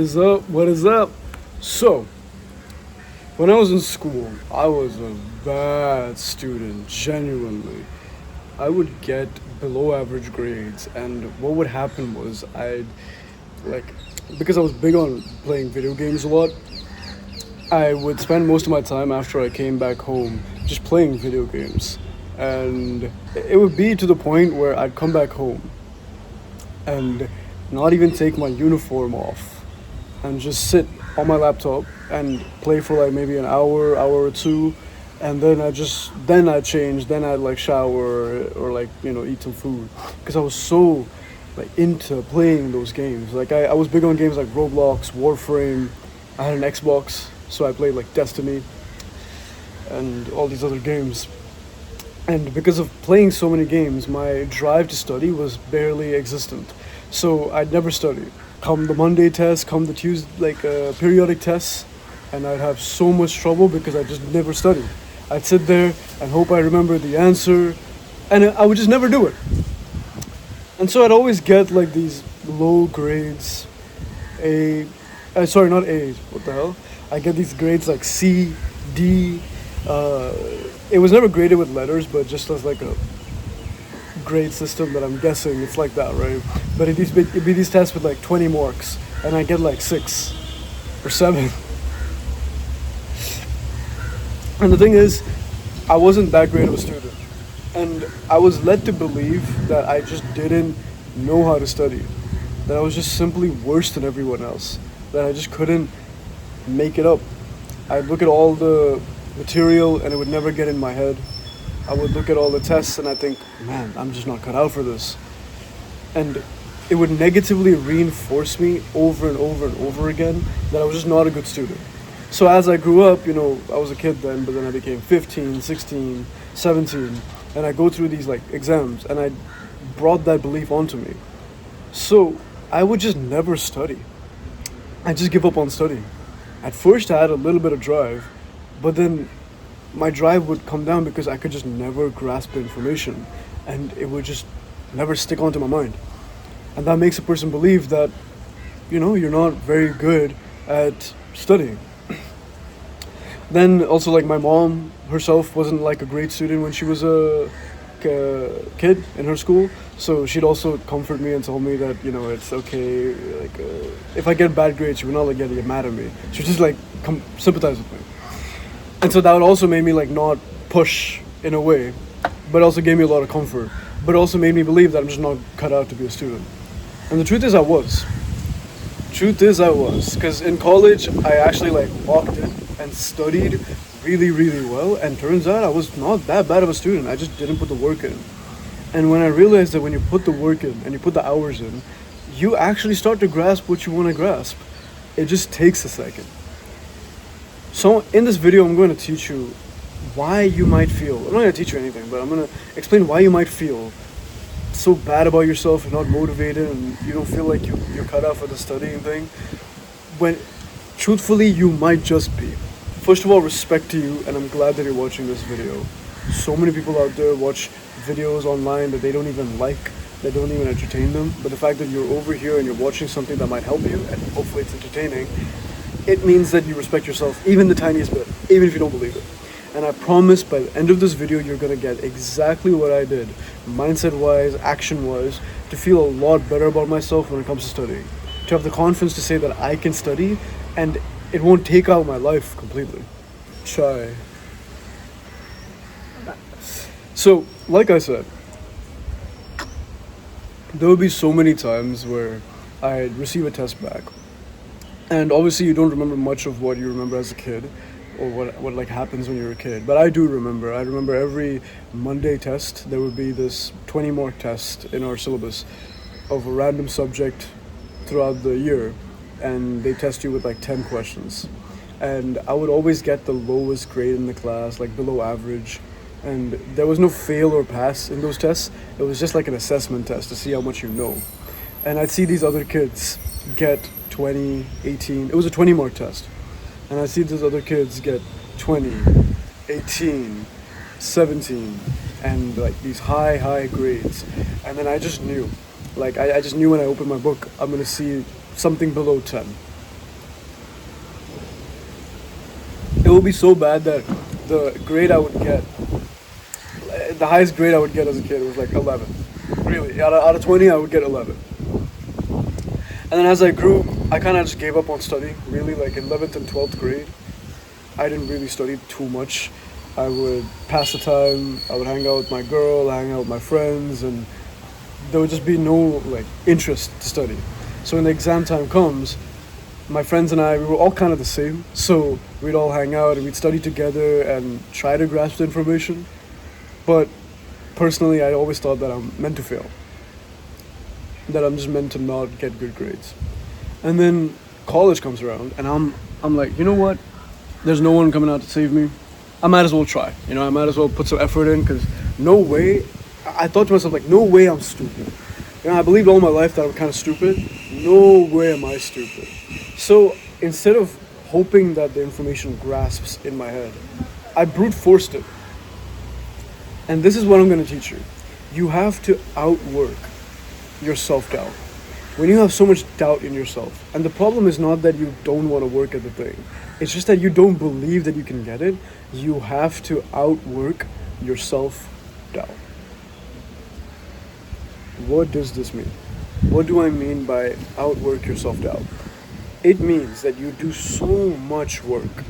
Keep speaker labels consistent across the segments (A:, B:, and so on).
A: What is up? What is up? So, when I was in school, I was a bad student, genuinely. I would get below average grades, and what would happen was like, because I was big on playing video games a lot, I would spend most of my time after I came back home just playing video games. And it would be to the point where I'd come back home and not even take my uniform off and just sit on my laptop and play for like maybe an hour or two, and then I change, then I'd like shower or like eat some food because I was so like into playing those games. Like I was big on games like Roblox, Warframe. I had an Xbox, so I played like Destiny and all these other games. And because of playing so many games, my drive to study was barely existent. So I'd never study. Come the Monday test, come the Tuesday, periodic tests, and I'd have so much trouble because I just never studied. I'd sit there and hope I remember the answer, and I would just never do it. And so I'd always get like these low grades, sorry, not A's, what the hell? I get these grades like C, D. It was never graded with letters, but just as like a grade system that I'm guessing it's like that, right? But it'd be these tests with like 20 marks, and I get like 6 or 7. And the thing is, I wasn't that great of a student, and I was led to believe that I just didn't know how to study, that I was just simply worse than everyone else, that I just couldn't make it up. I'd look at all the material and it would never get in my head. I would look at all the tests and I think, man, I'm just not cut out for this. And it would negatively reinforce me over and over and over again that I was just not a good student. So as I grew up, I was a kid then, but then I became 15, 16, 17, and I go through these like exams and I brought that belief onto me. So I would just never study. I just give up on studying. At first I had a little bit of drive, but then my drive would come down because I could just never grasp the information and it would just never stick onto my mind. And that makes a person believe that, you're not very good at studying. Then also like my mom herself wasn't like a great student when she was a kid in her school. So she'd also comfort me and tell me that, it's okay. Like if I get bad grades, she would not like get mad at me. She would just like sympathize with me. And so that would also make me like not push in a way, but also gave me a lot of comfort. But also made me believe that I'm just not cut out to be a student. And the truth is I was. Because in college I actually like walked in and studied really, really well. And turns out I was not that bad of a student. I just didn't put the work in. And when I realized that when you put the work in and you put the hours in, you actually start to grasp what you want to grasp. It just takes a second. So in this video, I'm going to teach you why you might feel, I'm not going to teach you anything, but I'm going to explain why you might feel so bad about yourself and not motivated and you don't feel like you're cut out for the studying thing, when truthfully you might just be. First of all, respect to you, and I'm glad that you're watching this video. So many people out there watch videos online that they don't even like, that don't even entertain them, but the fact that you're over here and you're watching something that might help you and hopefully it's entertaining, it means that you respect yourself even the tiniest bit, even if you don't believe it. And I promise by the end of this video, you're gonna get exactly what I did, mindset-wise, action-wise, to feel a lot better about myself when it comes to studying. To have the confidence to say that I can study and it won't take out my life completely. Try. So, like I said, there would be so many times where I'd receive a test back. And obviously you don't remember much of what you remember as a kid or what like happens when you're a kid. But I do remember. I remember every Monday test, there would be this 20 mark test in our syllabus of a random subject throughout the year. And they test you with like 10 questions. And I would always get the lowest grade in the class, like below average. And there was no fail or pass in those tests. It was just like an assessment test to see how much you know. And I'd see these other kids get 20, 18. It was a 20 mark test. And I see these other kids get 20, 18, 17, and like these high grades. And then I just knew. Like I just knew when I opened my book, I'm gonna see something below 10. It will be so bad that the grade I would get, the highest grade I would get as a kid was like 11. Really, out of 20, I would get 11. And then as I grew, I kind of just gave up on studying. Really, like in 11th and 12th grade, I didn't really study too much. I would pass the time. I would hang out with my girl, hang out with my friends, and there would just be no like interest to study. So when the exam time comes, my friends and I, we were all kind of the same. So we'd all hang out and we'd study together and try to grasp the information. But personally, I always thought that I'm meant to fail. That I'm just meant to not get good grades. And then college comes around and I'm like, you know what? There's no one coming out to save me. I might as well try. I might as well put some effort in because no way. I thought to myself like, no way I'm stupid. I believed all my life that I'm kind of stupid. No way am I stupid. So instead of hoping that the information grasps in my head, I brute forced it. And this is what I'm going to teach you. You have to outwork your self-doubt. When you have so much doubt in yourself, and the problem is not that you don't want to work at the thing, it's just that you don't believe that you can get it, you have to outwork your self-doubt. What does this mean? What do I mean by outwork your self-doubt? It means that you do so much work.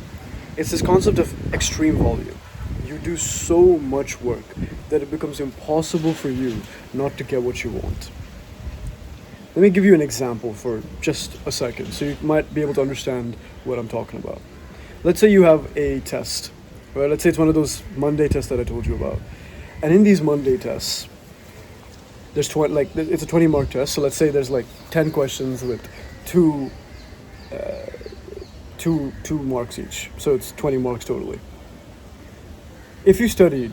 A: It's this concept of extreme volume. You do so much work that it becomes impossible for you not to get what you want. Let me give you an example for just a second so you might be able to understand what I'm talking about. Let's say you have a test, right? Let's say it's one of those Monday tests that I told you about. And in these Monday tests, there's it's a 20-mark test. So let's say there's like 10 questions with two marks each. So it's 20 marks totally. If you studied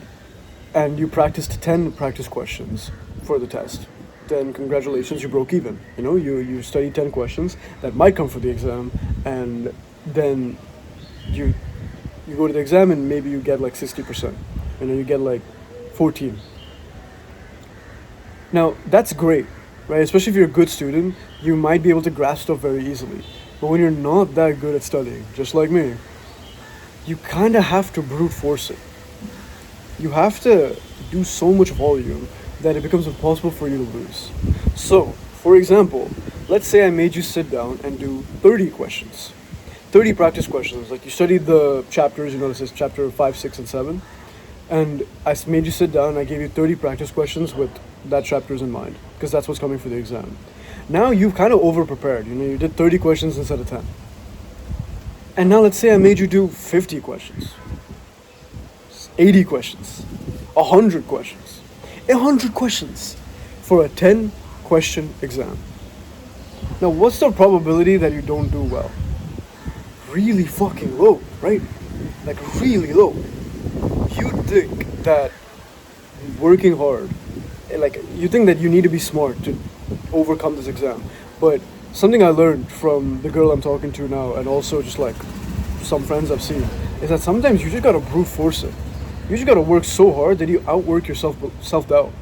A: and you practiced 10 practice questions for the test, then congratulations, you broke even. You studied 10 questions that might come for the exam, and then you go to the exam and maybe you get like 60%. You get like 14. Now, that's great, right? Especially if you're a good student, you might be able to grasp stuff very easily. But when you're not that good at studying, just like me, you kind of have to brute force it. You have to do so much volume that it becomes impossible for you to lose. So, for example, let's say I made you sit down and do 30 questions. 30 practice questions. Like you studied the chapters, this is chapter 5, 6, and 7. And I made you sit down and I gave you 30 practice questions with that chapters in mind, because that's what's coming for the exam. Now you've kind of over-prepared. You did 30 questions instead of 10. And now let's say I made you do 50 questions. 80 questions. 100 questions. 100 questions for a 10-question exam. Now, what's the probability that you don't do well? Really fucking low, right? Like, really low. You think that working hard, you think that you need to be smart to overcome this exam. But something I learned from the girl I'm talking to now, and also just like some friends I've seen, is that sometimes you just gotta brute force it. You just gotta work so hard that you outwork your self-doubt.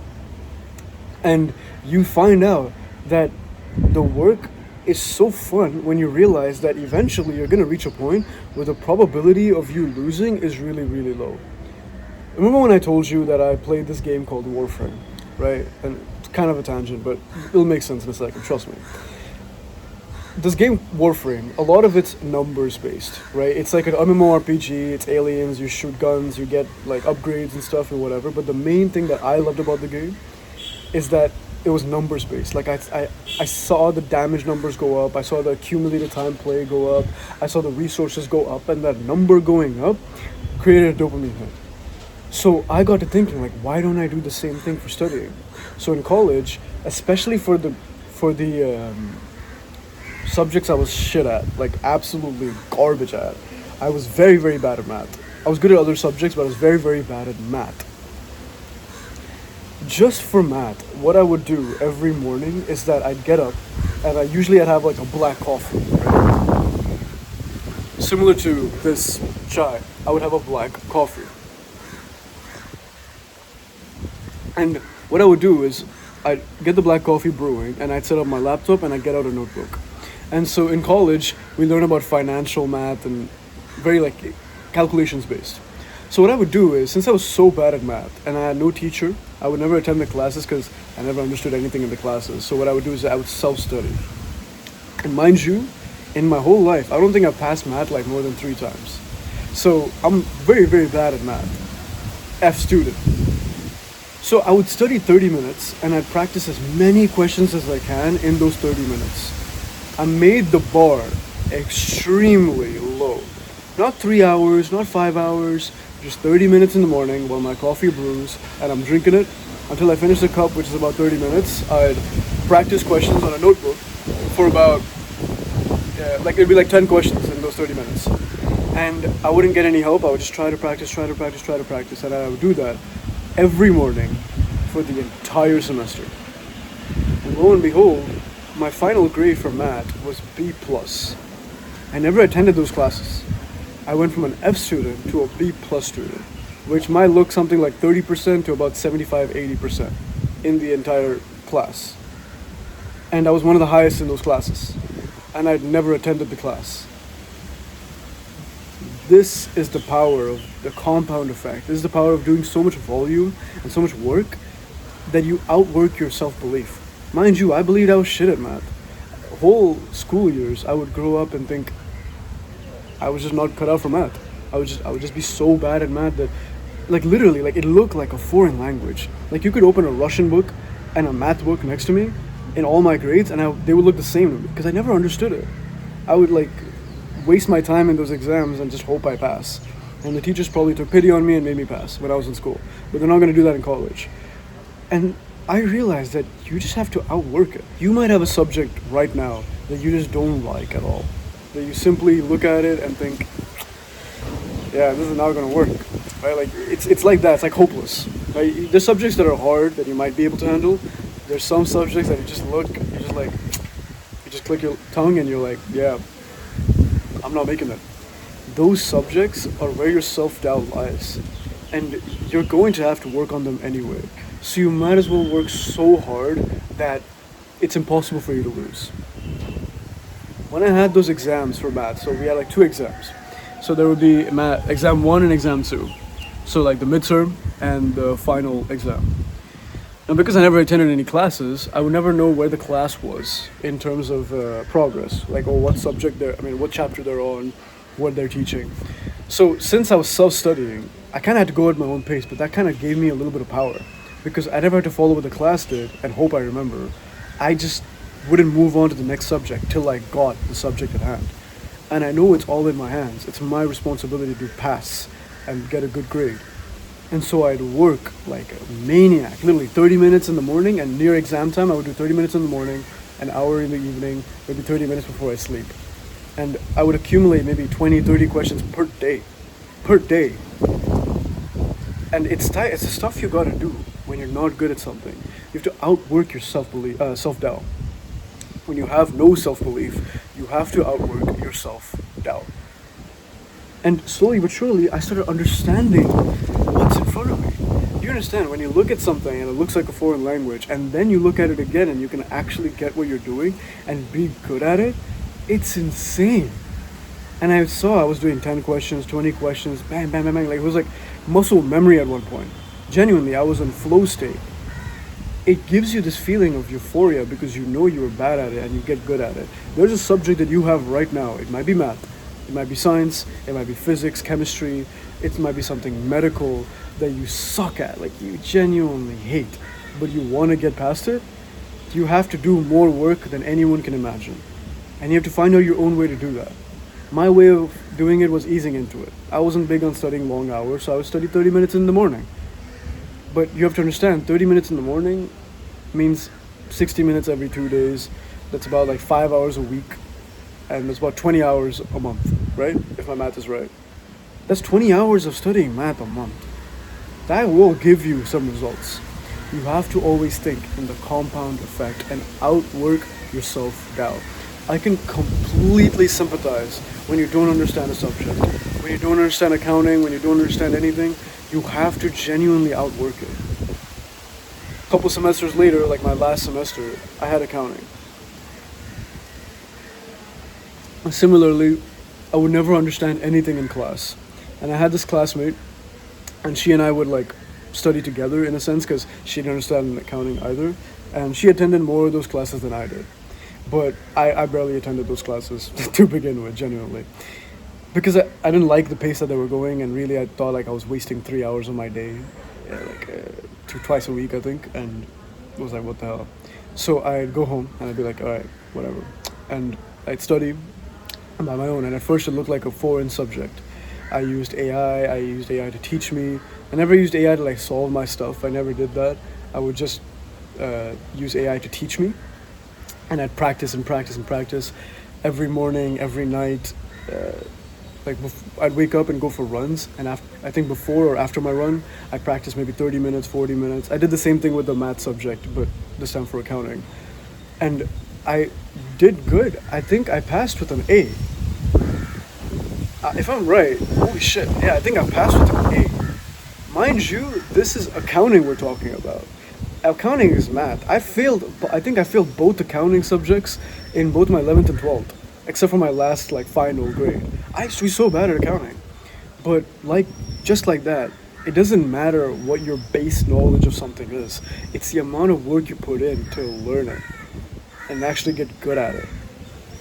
A: And you find out that the work is so fun when you realize that eventually you're gonna reach a point where the probability of you losing is really, really low. Remember when I told you that I played this game called Warframe, right? And it's kind of a tangent, but it'll make sense in a second, trust me. This game, Warframe, a lot of it's numbers based, right? It's like an MMORPG, it's aliens, you shoot guns, you get like upgrades and stuff and whatever. But the main thing that I loved about the game is that it was numbers based. Like I saw the damage numbers go up, I saw the accumulated time play go up, I saw the resources go up, and that number going up created a dopamine hit. So I got to thinking, like, why don't I do the same thing for studying? So in college, especially for the subjects I was shit at, like absolutely garbage at, I was very, very bad at math. I was good at other subjects, but I was very, very bad at math. Just for math, what I would do every morning is that I'd get up and I'd have like a black coffee, right? Similar to this chai, I would have a black coffee. And what I would do is I'd get the black coffee brewing and I'd set up my laptop and I'd get out a notebook. And so in college, we learn about financial math and very calculations based. So what I would do is, since I was so bad at math and I had no teacher, I would never attend the classes because I never understood anything in the classes. So what I would do is I would self-study. And mind you, in my whole life, I don't think I've passed math like more than 3 times. So I'm very, very bad at math. F student. So I would study 30 minutes and I'd practice as many questions as I can in those 30 minutes. I made the bar extremely low. Not 3 hours, not 5 hours, just 30 minutes in the morning while my coffee brews and I'm drinking it until I finish the cup, which is about 30 minutes. I'd practice questions on a notebook for about, like it'd be like 10 questions in those 30 minutes. And I wouldn't get any help. I would just try to practice, try to practice, try to practice. And I would do that every morning for the entire semester. And lo and behold, my final grade for math was B+. I never attended those classes. I went from an F student to a B+ student, which might look something like 30% to about 75-80% in the entire class. And I was one of the highest in those classes. And I'd never attended the class. This is the power of the compound effect. This is the power of doing so much volume and so much work that you outwork your self-belief. Mind you, I believed I was shit at math. Whole school years, I would grow up and think I was just not cut out for math. I would just be so bad at math that, like literally, like it looked like a foreign language. Like you could open a Russian book and a math book next to me in all my grades, and they would look the same to me because I never understood it. I would like waste my time in those exams and just hope I pass. And the teachers probably took pity on me and made me pass when I was in school. But they're not going to do that in college. And I realized that you just have to outwork it. You might have a subject right now that you just don't like at all. That you simply look at it and think, yeah, this is not going to work. Right? Like it's like that. It's like hopeless. Right? There's subjects that are hard that you might be able to handle. There's some subjects that you just look, you just click your tongue and you're like, yeah, I'm not making it. Those subjects are where your self-doubt lies. And you're going to have to work on them anyway. So you might as well work so hard that it's impossible for you to lose. When I had those exams for math, so we had like 2 exams. So there would be math, exam 1 and exam 2. So like the midterm and the final exam. And because I never attended any classes, I would never know where the class was in terms of progress. Like, what what chapter they're on, what they're teaching. So since I was self-studying, I kind of had to go at my own pace, but that kind of gave me a little bit of power. Because I never had to follow what the class did and hope I remember. I just wouldn't move on to the next subject till I got the subject at hand. And I know it's all in my hands. It's my responsibility to pass and get a good grade. And so I'd work like a maniac, literally 30 minutes in the morning, and near exam time I would do 30 minutes in the morning, an hour in the evening, maybe 30 minutes before I sleep. And I would accumulate maybe 20, 30 questions per day. And it's the stuff you gotta do when you're not good at something. You have to outwork your self-doubt. When you have no self-belief, you have to outwork your self-doubt. And slowly but surely, I started understanding what's in front of me. Do you understand? When you look at something and it looks like a foreign language, and then you look at it again and you can actually get what you're doing and be good at it, it's insane. And I was doing 10 questions, 20 questions, bang, bang, bang, bang. Like it was like muscle memory at one point. Genuinely, I was in flow state. It gives you this feeling of euphoria because you know you were bad at it and you get good at it. There's a subject that you have right now. It might be math. It might be science, it might be physics, chemistry, it might be something medical that you suck at, like you genuinely hate, but you want to get past it. You have to do more work than anyone can imagine. And you have to find out your own way to do that. My way of doing it was easing into it. I wasn't big on studying long hours, so I would study 30 minutes in the morning. But you have to understand, 30 minutes in the morning means 60 minutes every 2 days. That's about like 5 hours a week. And that's about 20 hours a month, right? If my math is right. That's 20 hours of studying math a month. That will give you some results. You have to always think in the compound effect and outwork your self-doubt. I can completely sympathize when you don't understand a subject. When you don't understand accounting, when you don't understand anything, you have to genuinely outwork it. A couple semesters later, like my last semester, I had accounting. Similarly, I would never understand anything in class. And I had this classmate, and she and I would like study together in a sense because she didn't understand accounting either, and she attended more of those classes than I did. But I barely attended those classes to begin with, genuinely, because I didn't like the pace that they were going, and really I thought like I was wasting 3 hours of my day, twice a week I think, and it was like what the hell. So I'd go home and I'd be like, all right, whatever, and I'd study by my own. And at first it looked like a foreign subject. I used AI. I used AI to teach me. I never used AI to like solve my stuff. I never did that. I would just use AI to teach me, and I'd practice and practice and practice every morning, every night. I'd wake up and go for runs, and I think before or after my run, I practiced maybe 30 minutes, 40 minutes. I did the same thing with the math subject, but this time for accounting. And I did good. I think I passed with an A. If I'm right, holy shit, yeah, I think I passed with an A. Mind you, this is accounting we're talking about. Accounting is math. I think I failed both accounting subjects in both my 11th and 12th, except for my last like final grade. I used to be so bad at accounting. But like, just like that, it doesn't matter what your base knowledge of something is. It's the amount of work you put in to learn it and actually get good at it.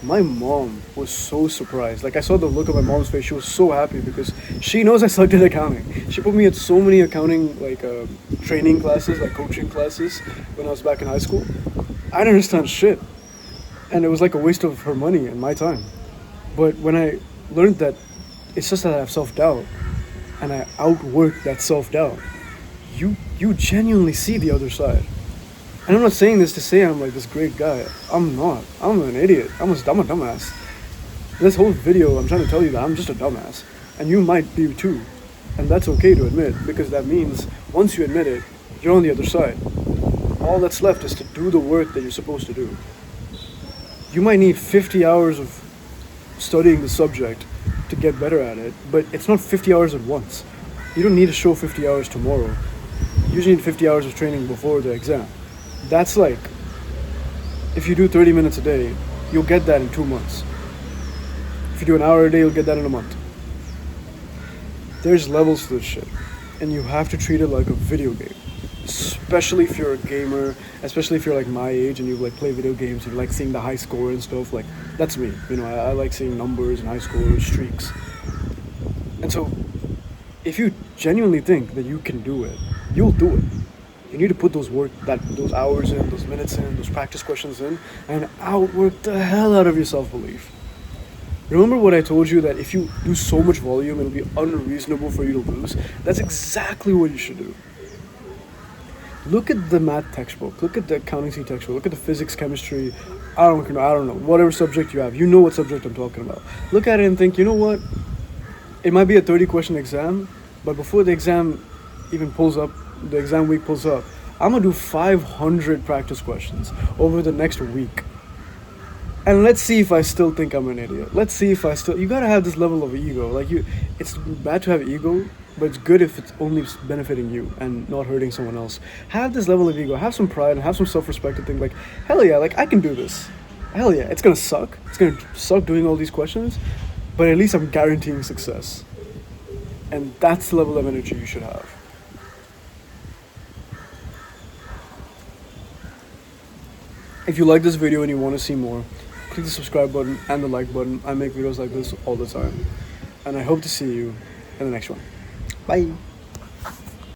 A: My mom was so surprised. Like, I saw the look on my mom's face. She was so happy because she knows I sucked at accounting. She put me at so many accounting training classes, like coaching classes, when I was back in high school. I didn't understand shit, and it was like a waste of her money and my time. But when I learned that it's just that I have self-doubt, and I outwork that self-doubt, you genuinely see the other side. And I'm not saying this to say I'm like this great guy. I'm not. I'm an idiot. I'm a dumbass. This whole video, I'm trying to tell you that I'm just a dumbass. And you might be too. And that's okay to admit, because that means once you admit it, you're on the other side. All that's left is to do the work that you're supposed to do. You might need 50 hours of studying the subject to get better at it, but it's not 50 hours at once. You don't need to show 50 hours tomorrow. You just need 50 hours of training before the exam. That's like, if you do 30 minutes a day, you'll get that in 2 months. If you do an hour a day, you'll get that in a month. There's levels to this shit, and you have to treat it like a video game. Especially if you're a gamer, especially if you're like my age and you like play video games, you like seeing the high score and stuff. Like, that's me. You know, I like seeing numbers and high scores, streaks. And so, if you genuinely think that you can do it, you'll do it. You need to put those hours in, those minutes in, those practice questions in, and outwork the hell out of your self-belief. Remember what I told you, that if you do so much volume, it'll be unreasonable for you to lose? That's exactly what you should do. Look at the math textbook, look at the accountancy textbook, look at the physics, chemistry, I don't know, whatever subject you have. You know what subject I'm talking about. Look at it and think, you know what? It might be a 30-question exam, but before the exam even pulls up, the exam week pulls up, I'm gonna do 500 practice questions over the next week. And let's see if I still think I'm an idiot. Let's see if you gotta have this level of ego. Like, it's bad to have ego, but it's good if it's only benefiting you and not hurting someone else. Have this level of ego, have some pride and have some self-respect, and think like, hell yeah, like I can do this. Hell yeah, it's gonna suck. It's gonna suck doing all these questions, but at least I'm guaranteeing success. And that's the level of energy you should have. If you like this video and you want to see more, click the subscribe button and the like button. I make videos like this all the time. And I hope to see you in the next one. Bye.